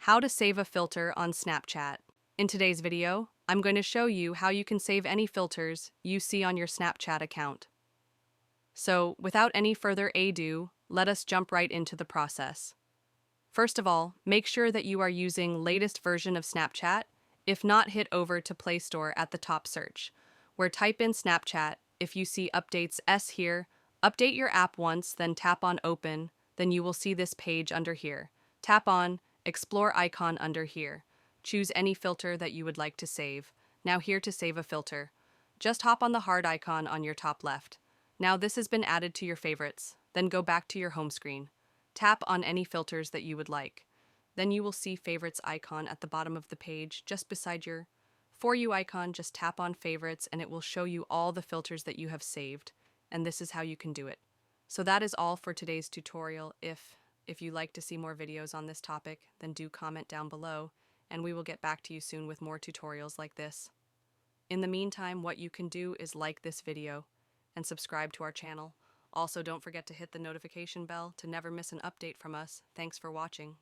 How to save a filter on Snapchat. In today's video, I'm going to show you how you can save any filters you see on your Snapchat account. So, without any further ado, let us jump right into the process. First of all, make sure that you are using latest version of Snapchat. If not, hit over to Play Store at the top search, where type in Snapchat. If you see updates S here, update your app once, then tap on Open, then you will see this page under here. Tap on Explore icon under here. Choose any filter that you would like to save. Now here to save a filter. Just hop on the heart icon on your top left. Now this has been added to your favorites. Then go back to your home screen. Tap on any filters that you would like. Then you will see favorites icon at the bottom of the page, just beside your For You icon. Just tap on favorites and it will show you all the filters that you have saved. And this is how you can do it. So that is all for today's tutorial. If you like to see more videos on this topic, then do comment down below, and we will get back to you soon with more tutorials like this. In the meantime, what you can do is like this video and subscribe to our channel. Also, don't forget to hit the notification bell to never miss an update from us. Thanks for watching.